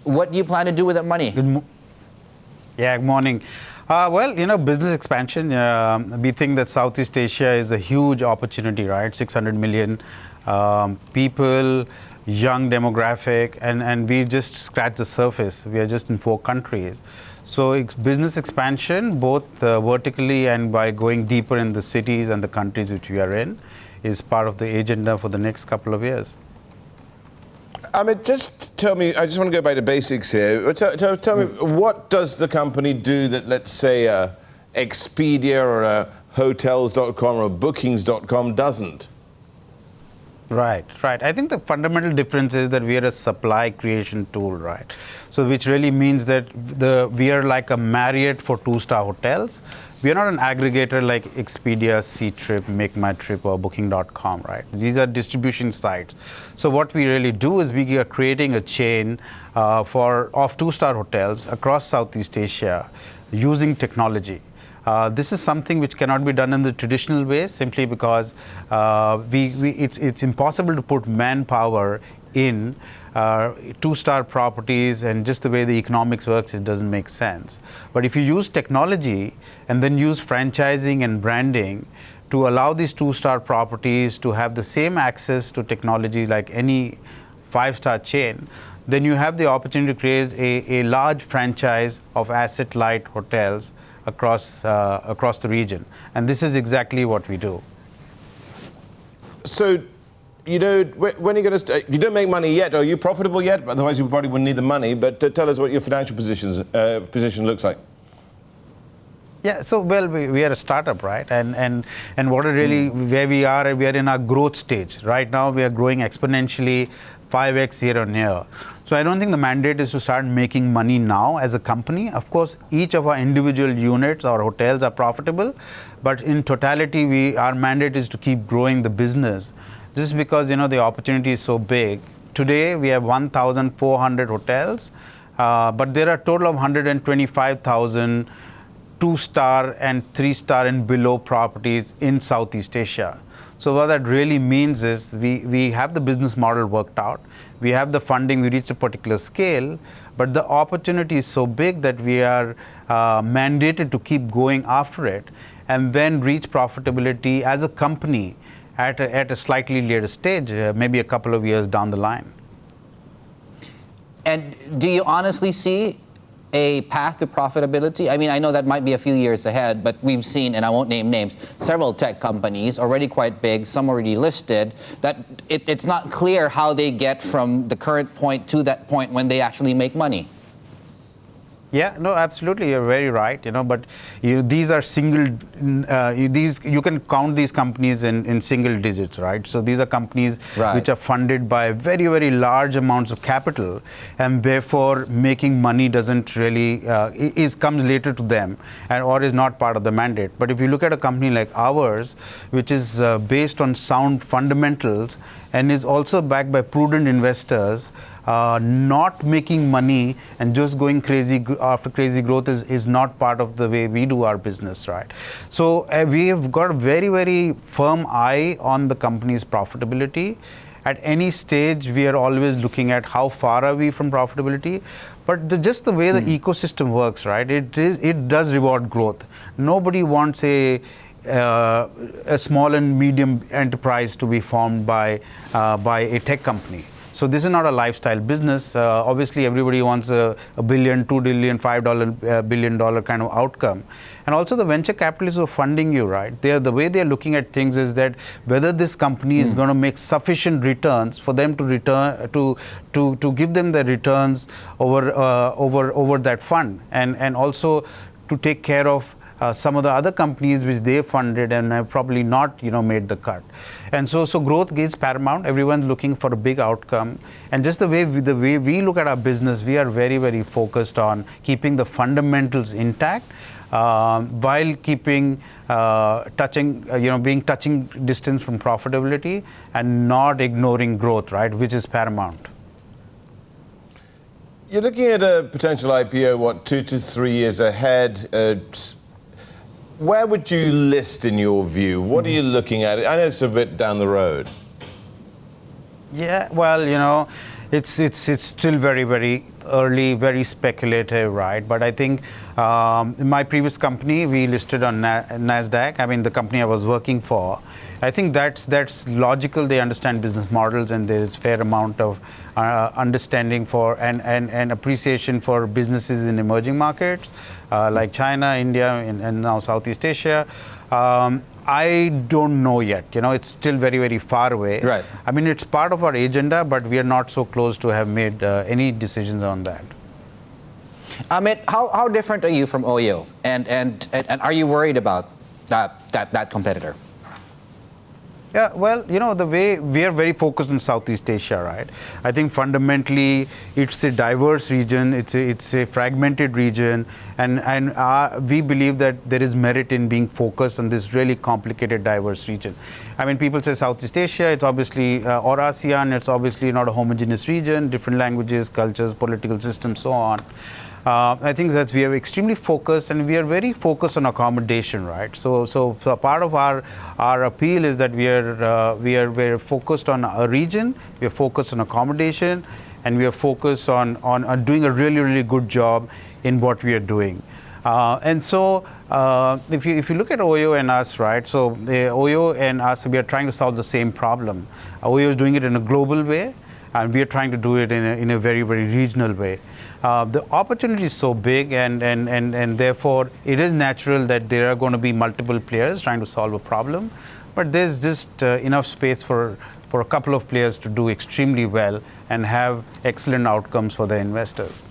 What do you plan to do with that money? Good morning. Well, business expansion. We think that Southeast Asia is a huge opportunity, right? 600 million people, young demographic, and we just scratched the surface. We are just in 4 countries. So business expansion, both vertically and by going deeper in the cities and the countries which we are in, is part of the agenda for the next couple of years. Amit, just tell me, I just want to go back to basics here. Tell me, what does the company do that, let's say, Expedia or Hotels.com or Bookings.com doesn't? Right. I think the fundamental difference is that we are a supply creation tool, right? So which really means that we are like a Marriott for 2-star hotels. We are not an aggregator like Expedia, Ctrip, MakeMyTrip, or Booking.com, right? These are distribution sites. So what we really do is we are creating a chain of 2-star hotels across Southeast Asia using technology. This is something which cannot be done in the traditional way, simply because it's impossible to put manpower in 2-star properties, and just the way the economics works, it doesn't make sense. But if you use technology and then use franchising and branding to allow these 2-star properties to have the same access to technology like any 5-star chain, then you have the opportunity to create a large franchise of asset-light hotels across the region, and this is exactly what we do. So, when are you going to start? You don't make money yet. Are you profitable yet? Otherwise, you probably wouldn't need the money. But tell us what your financial position looks like. Yeah, so we are a startup, right? And what are really where we are in our growth stage. Right now, we are growing exponentially, 5x year on year. So I don't think the mandate is to start making money now as a company. Of course, each of our individual units or hotels are profitable, but in totality, our mandate is to keep growing the business. Just because the opportunity is so big. Today we have 1,400 hotels, but there are a total of 125,000 2-star and 3-star and below properties in Southeast Asia. So what that really means is we have the business model worked out, we have the funding, we reach a particular scale, but the opportunity is so big that we are mandated to keep going after it and then reach profitability as a company at a slightly later stage, maybe a couple of years down the line. And do you honestly see a path to profitability? I mean, I know that might be a few years ahead, but we've seen, and I won't name names, several tech companies already quite big, some already listed, that it's not clear how they get from the current point to that point when they actually make money. Yeah, no, absolutely, you're very right. But these are you can count these companies in single digits, right? So these are companies which are funded by very, very large amounts of capital, and therefore making money doesn't really comes later to them, or is not part of the mandate. But if you look at a company like ours, which is based on sound fundamentals and is also backed by prudent investors, not making money and just going crazy after crazy growth is not part of the way we do our business, right? So we have got a very, very firm eye on the company's profitability. At any stage, we are always looking at how far are we from profitability. But just the way the ecosystem works, right? It does reward growth. Nobody wants a small and medium enterprise to be formed by a tech company. So this is not a lifestyle business. Obviously, everybody wants a billion, $2 billion, $5 billion kind of outcome. And also the venture capitalists who are funding you, right? The way they're looking at things is that whether this company is going to make sufficient returns for them to return to give them the returns over that fund, and also to take care of some of the other companies which they funded and have probably not made the cut. And so growth is paramount. Everyone's looking for a big outcome, and just the way we look at our business, we are very, very focused on keeping the fundamentals intact while keeping being touching distance from profitability and not ignoring growth, right, which is paramount. You're looking at a potential IPO, 2 to 3 years ahead. Where would you list in your view? What are you looking at? I know it's a bit down the road. Yeah, well, it's still very, very early, very speculative, right? But I think in my previous company, we listed on NASDAQ. I mean, the company I was working for. I think that's logical. They understand business models, and there is fair amount of understanding for and appreciation for businesses in emerging markets like China, India, and now Southeast Asia. I don't know yet. It's still very, very far away. Right. I mean, it's part of our agenda, but we are not so close to have made any decisions on that. Amit, how different are you from Oyo? And are you worried about that competitor? Yeah, well, the way we are very focused on Southeast Asia, right? I think fundamentally it's a diverse region, it's a fragmented region, and we believe that there is merit in being focused on this really complicated, diverse region. I mean, people say Southeast Asia, it's obviously, or ASEAN, it's obviously not a homogeneous region, different languages, cultures, political systems, so on. I think that we are extremely focused, and we are very focused on accommodation, right? So part of our appeal is that we are very focused on a region, we are focused on accommodation, and we are focused on doing a really, really good job in what we are doing. And so if you look at Oyo and us, right? So Oyo and us, we are trying to solve the same problem. Oyo is doing it in a global way, and we are trying to do it in a very, very regional way. The opportunity is so big, and therefore it is natural that there are going to be multiple players trying to solve a problem, but there's just enough space for a couple of players to do extremely well and have excellent outcomes for their investors.